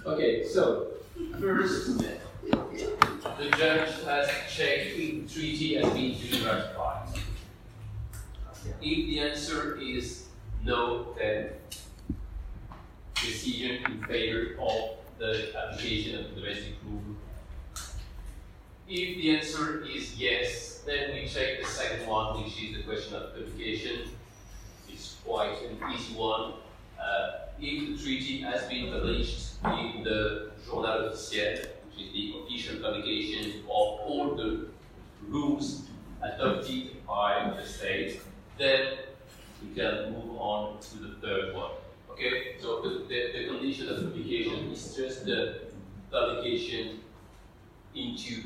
Okay, so first, the judge has checked if the treaty has been duly ratified. If the answer is no, then decision in favor of the application of the domestic rule. If the answer is yes, then we check the second one, which is the question of publication. It's quite an easy one. If the treaty has been published in the Journal Officiel, which is the official publication of all the rules adopted by the state, then we can move on to the third one. Okay, so the condition of publication is just the publication into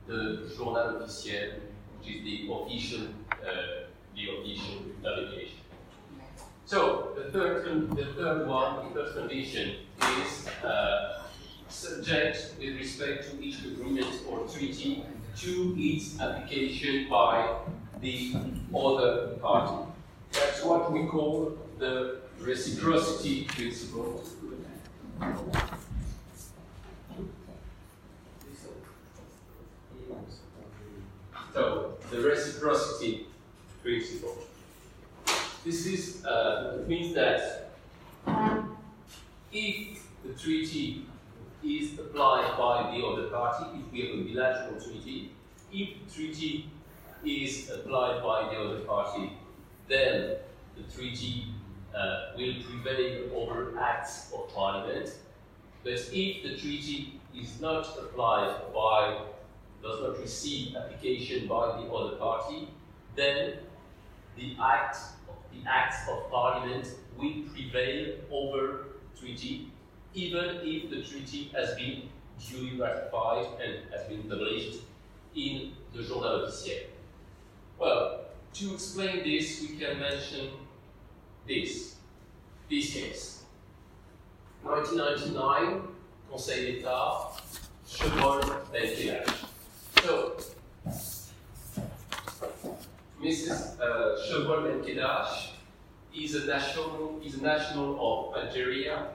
the Journal Officiel, which is the official publication. So the third condition is subject with respect to each agreement or treaty to its application by the other party. That's what we call the reciprocity principle. So the reciprocity principle. This is means that if the treaty is applied by the other party, if we have a bilateral treaty, if the treaty is applied by the other party, then the treaty will prevail over acts of parliament. But if the treaty is not applied does not receive application by the other party, then the acts of parliament will prevail over treaty, even if the treaty has been duly ratified and has been published in the Journal Officiel. Well, to explain this, we can mention this case. 1999, Conseil d'État, Chevrol Benkedash. So, Mrs. Chevrol Benkedash is a national of Algeria.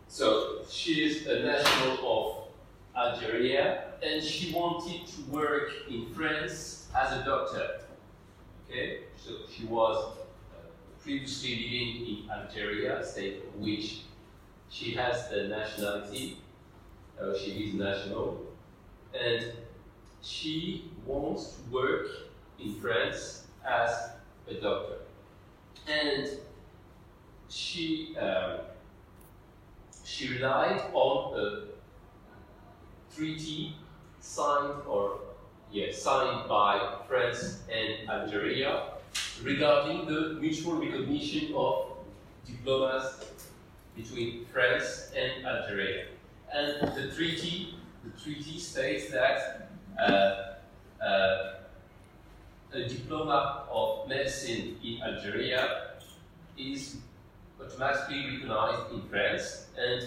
So she is a national of Algeria, and she wanted to work in France as a doctor. Okay, so she was previously living in Algeria, state of which she has the nationality. She is national, and she wants to work in France as a doctor. And she relied on a treaty signed by France and Algeria regarding the mutual recognition of diplomas between France and Algeria. And the treaty states that a diploma of medicine in Algeria is automatically recognized in France, and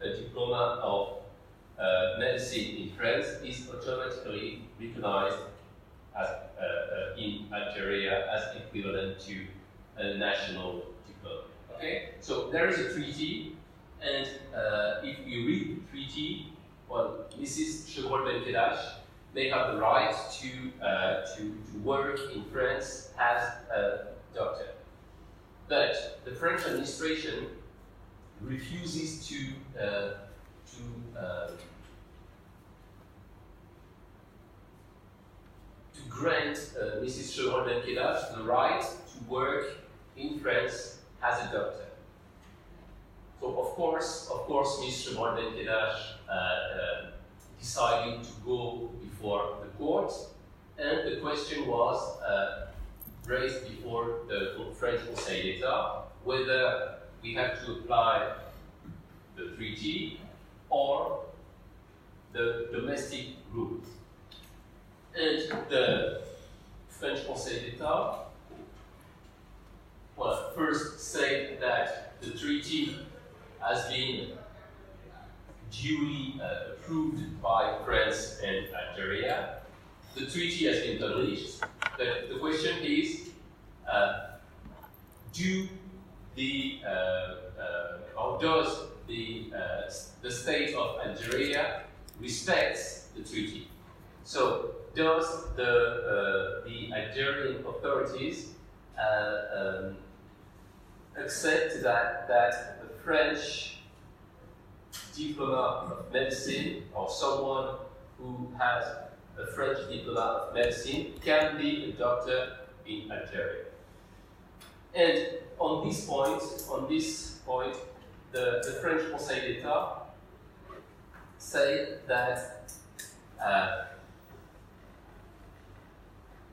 a diploma of medicine in France is automatically recognized as, in Algeria as equivalent to a national diploma. Okay, so there is a treaty, and if you read the treaty, well, Mrs. Chevrol Benkedash may have the right to work in France as a doctor. But the French administration refuses to grant Mrs. Chevrol Benkedash the right to work in France as a doctor. So of course, Mrs. Chevrol Benkedash decided to go before the court, and the question was raised before the French Conseil d'État whether we have to apply the treaty or the domestic rules. And the French Conseil d'État, well, first said that the treaty has been duly approved by France and Algeria. The the treaty has been published, but the question is, does the state of Algeria respect the treaty? So, does the Algerian authorities accept that the French diploma of medicine, or someone who has a French diploma of medicine, can be a doctor in Algeria? And on this point, the French Conseil d'État said that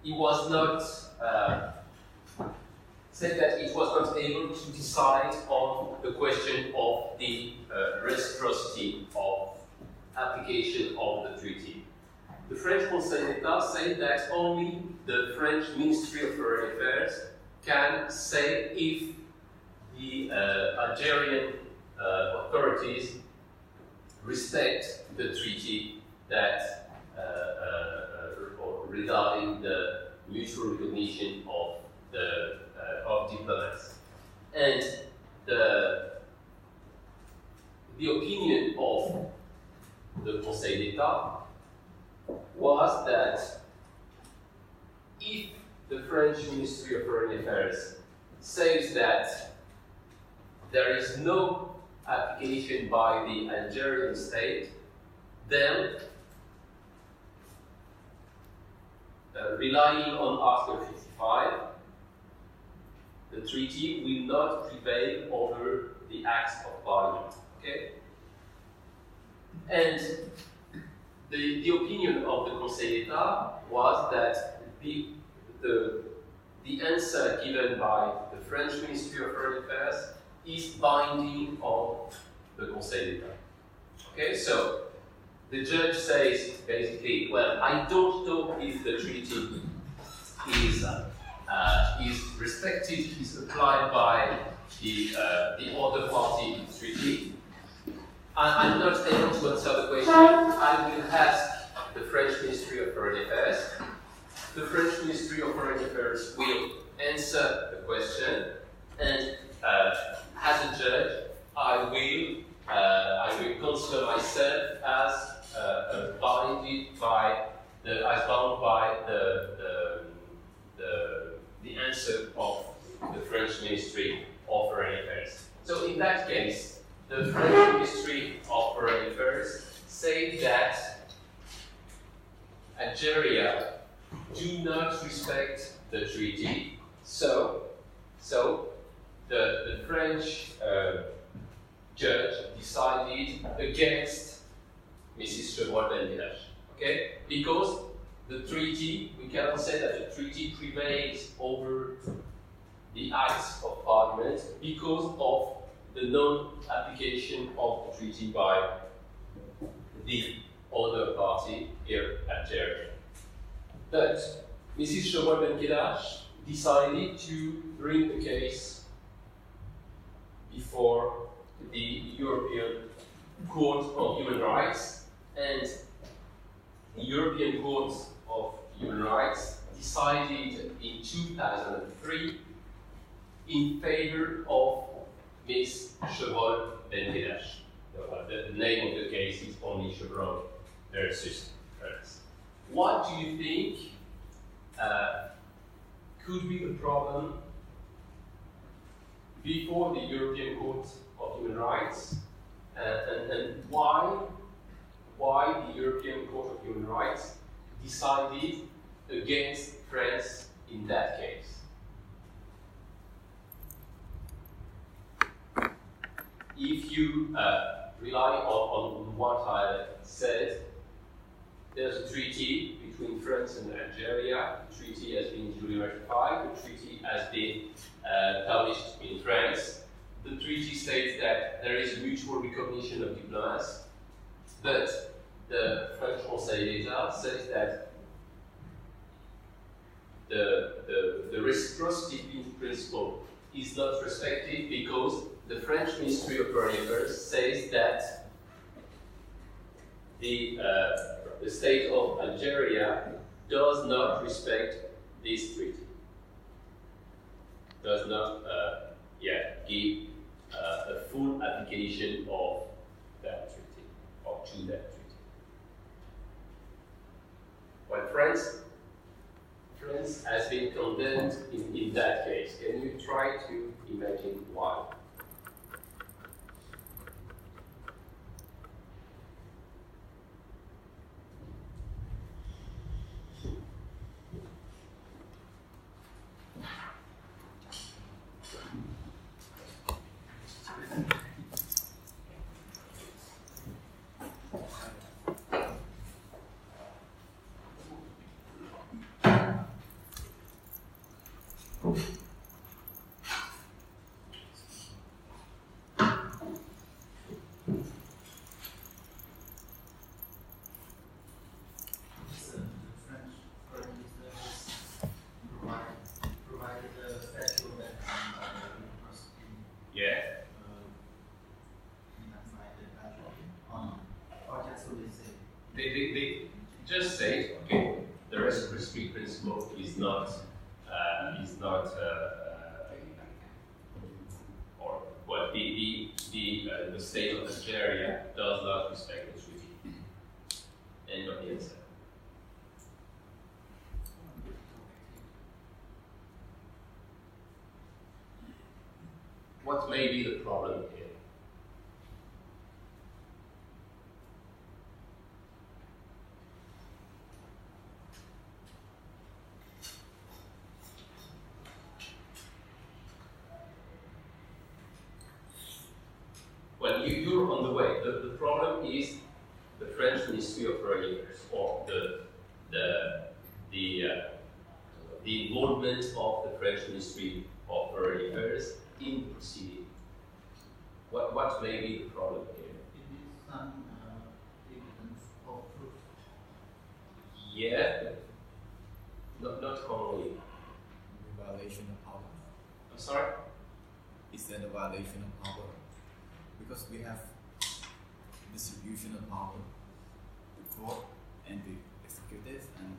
it was not able to decide on the question of the reciprocity of application of the treaty. The French Conseil d'État said that only the French Ministry of Foreign Affairs can say if the Algerian authorities respect the treaty that regarding the mutual recognition of diplomats. And the opinion of the Conseil d'État was that if the French Ministry of Foreign Affairs says that there is no application by the Algerian state, then relying on Article 55, the treaty will not prevail over the acts of parliament. Okay? And the opinion of the Conseil d'État was that the answer given by the French Ministry of Foreign Affairs is binding on the Conseil d'État. Okay, so the judge says basically, well, I don't know if the treaty is respected, is applied by the other party in the treaty. I'm not able to answer the question. I will ask the French Ministry of Foreign Affairs. The French Ministry of Foreign Affairs will answer the question, and as a judge, I will consider myself as bound by the answer of the French Ministry of Foreign Affairs. So in that case, the French Ministry of Foreign Affairs say that Algeria do not respect the treaty, so the French judge decided against Mrs. Chevreul-Benguelache. Okay? Because the treaty, we cannot say that the treaty prevails over the acts of parliament because of the non-application of the treaty by the other party here, Algeria. But Mrs. Chevreul-Benguelache decided to bring the case before the European Court of Human Rights, and the European Court of Human Rights decided in 2003 in favor of Ms. Chevreul-Benguelache. The name of the case is only Chevreul versus France. What do you think could be the problem before the European Court of Human Rights, and why the European Court of Human Rights decided against France in that case? If you rely on what I said, there's a treaty between France and Algeria. The treaty has been duly ratified. The treaty has been published in France. The treaty states that there is mutual recognition of diplomats, but the French Conseil d'État says that the reciprocity principle is not respected because the French Ministry of Foreign Affairs says that the state of Algeria does not respect this treaty, does not give a full application of that treaty, or to that treaty. Well, France has been condemned in that case. Can you try to imagine why? They just say, okay, the reciprocity principle is not, or well, the state of Algeria does not respect the treaty. End of the answer. What may be the problem here? Well, you're on the way. The problem is the French Ministry of Foreign Affairs, or the involvement of the French Ministry of Foreign Affairs in the proceeding. What may be the problem here? It is some evidence of proof. Yeah, not only. The violation of power. I'm sorry? Is that a violation of power? Because we have distribution of power, the court and the executive and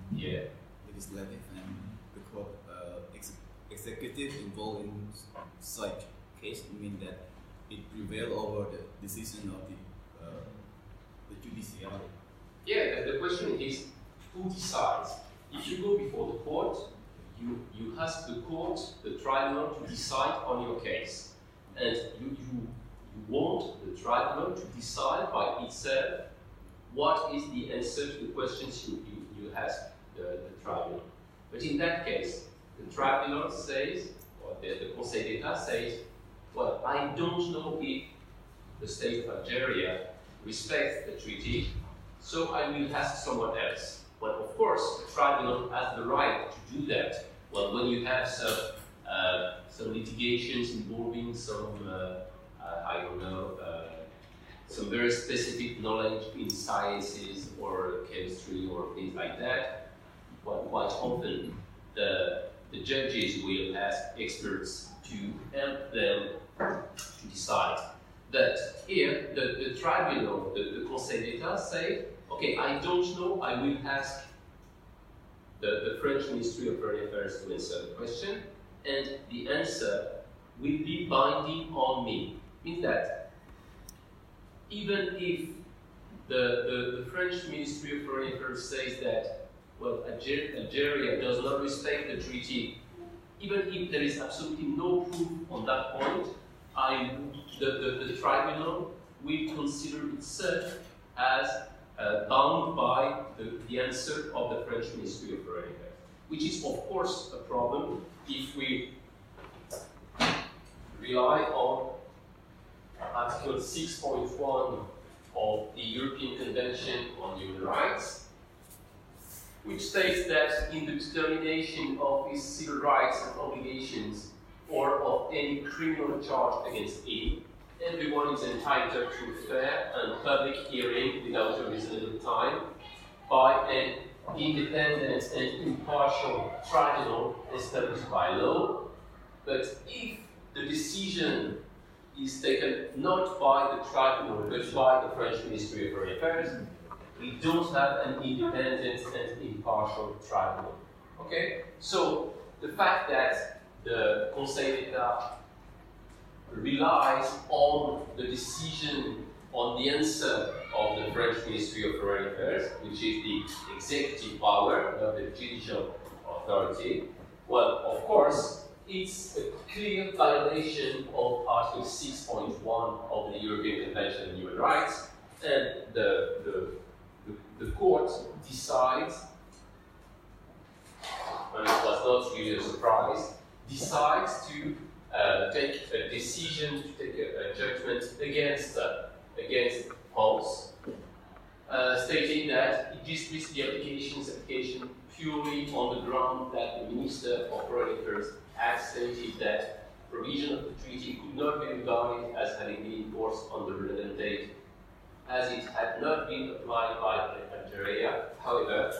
legislative, and the court executive involved in such case mean that it prevail over the decision of the judiciary. Yeah, the question is who decides? If you go before the court, you ask the court, the tribunal, to decide on your case, and you want the tribunal to decide by itself what is the answer to the questions you ask the tribunal. But in that case, the tribunal says, or the Conseil d'État says, well, I don't know if the state of Algeria respects the treaty, so I will ask someone else. Well, of course, the tribunal has the right to do that. Well, when you have some litigations involving some I don't know, some very specific knowledge in sciences or chemistry or things like that, well, quite often the judges will ask experts to help them to decide. But here, the tribunal, the Conseil d'État say, okay, I don't know, I will ask the French Ministry of Foreign Affairs to answer the question, and the answer will be binding on me. Means that even if the French Ministry of Foreign Affairs says that, well, Algeria does not respect the treaty, even if there is absolutely no proof on that point, the tribunal will consider itself as bound by the answer of the French Ministry of Foreign Affairs, which is of course a problem if we rely on Article 6.1 of the European Convention on Human Rights, which states that in the determination of his civil rights and obligations or of any criminal charge against him, everyone is entitled to a fair and public hearing without a reasonable time by an independent and impartial tribunal established by law. But if the decision is taken not by the tribunal but by the French Ministry of Foreign Affairs, we don't have an independent and impartial tribunal. Okay? So the fact that the Conseil d'État relies on the decision, on the answer of the French Ministry of Foreign Affairs, which is the executive power, not the judicial authority, well, of course, it's a clear violation of Article 6.1 of the European Convention on Human Rights, and the court decides, and it was not really a surprise, decides to take a decision, to take a judgment against France, stating that it dismissed the application purely on the ground that the Minister of Foreign Affairs had stated that provision of the treaty could not be regarded as having been enforced on the relevant date, as it had not been applied by Algeria. However,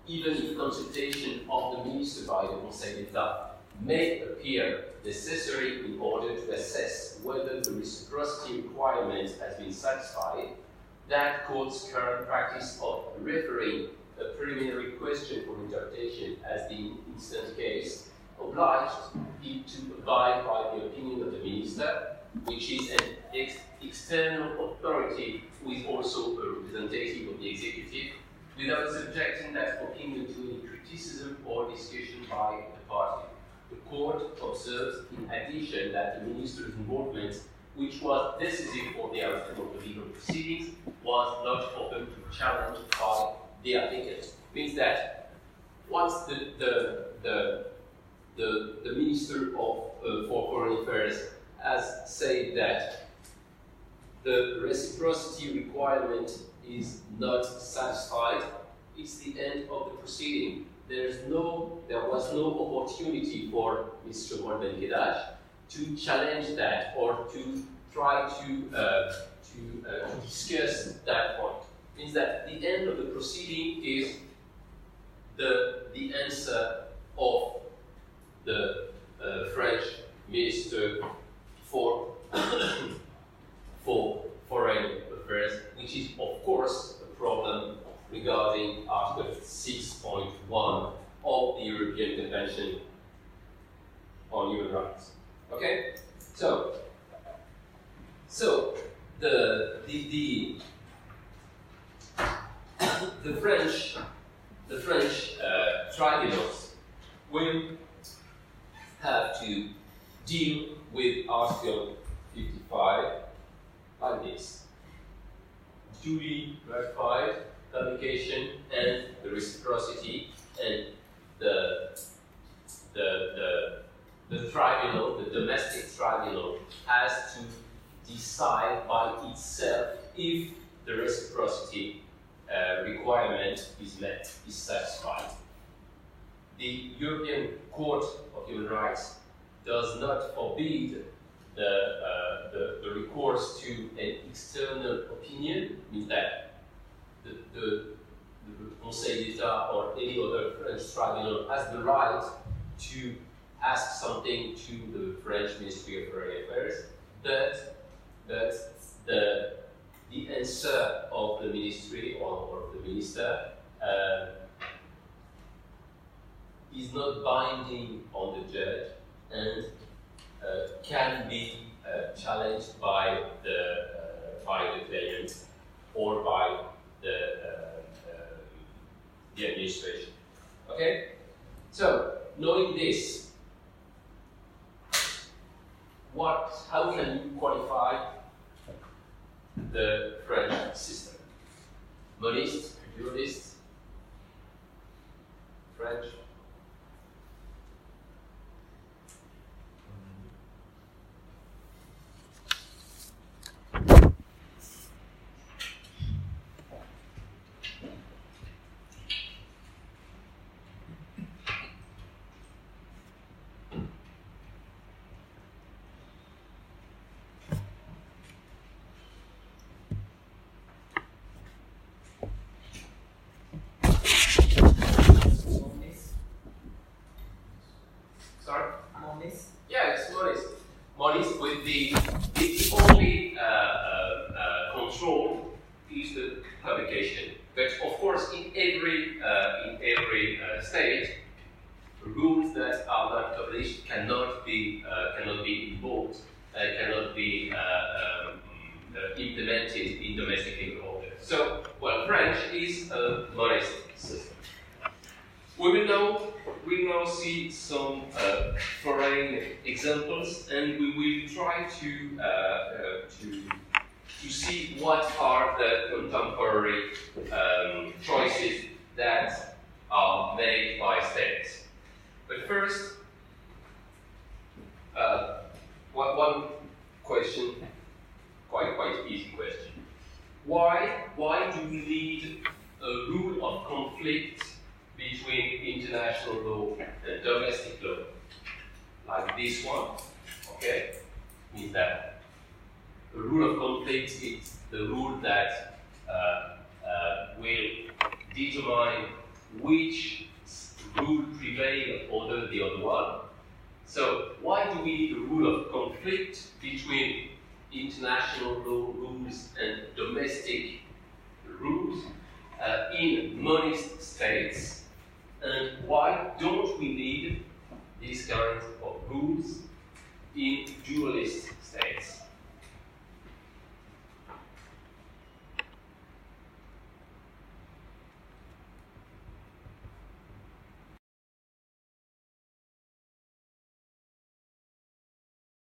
even if consultation of the Minister by the Conseil d'État may appear necessary in order to assess whether the reciprocity requirement has been satisfied, that court's current practice of referring a preliminary question for interpretation as the instant case obliged it to abide by the opinion of the minister, which is an external authority who is also a representative of the executive, without subjecting that opinion to any criticism or discussion by the party. The court observes, in addition, that the minister's involvement, which was decisive for the outcome of the legal proceedings, was not open to challenge by the applicant. Means that once the Minister for Foreign Affairs has said that the reciprocity requirement is not satisfied, it's the end of the proceeding. There was no opportunity for Mr. Mohamed to challenge that or to try to discuss that point. Means that the end of the proceeding is the answer of the French Minister for Foreign Affairs, which is of course a problem regarding Article 6.1 of the European Convention on Human Rights. Okay, so the French tribunals will have to deal with Article 55 like this: duly ratified publication and the reciprocity, and the tribunal, the domestic tribunal, has to decide by itself if the reciprocity requirement is met, is satisfied. The European Court of Human Rights does not forbid the recourse to an external opinion, means that the Conseil d'État or any other French tribunal has the right to ask something to the French Ministry of Foreign Affairs, but the answer of the ministry or the minister is not binding on the judge and can be challenged by the claimant or by the administration. Okay? So, knowing this, how can you qualify the French system? Monist, jurist, French? state, rules that are not published cannot be invoked, cannot be implemented in domestic legal order. So, well, French is a monastic system. We will now see some foreign examples, and we will try to see what are the contemporary choices that are made by states. But first, one question, quite easy question. Why do we need a rule of conflict between international law and domestic law? Like this one, okay? Means that a rule of conflict is the rule that will determine which rule prevails over the other one. So why do we need a rule of conflict between international law rules and domestic rules in monist states? And why don't we need these kinds of rules in dualist states?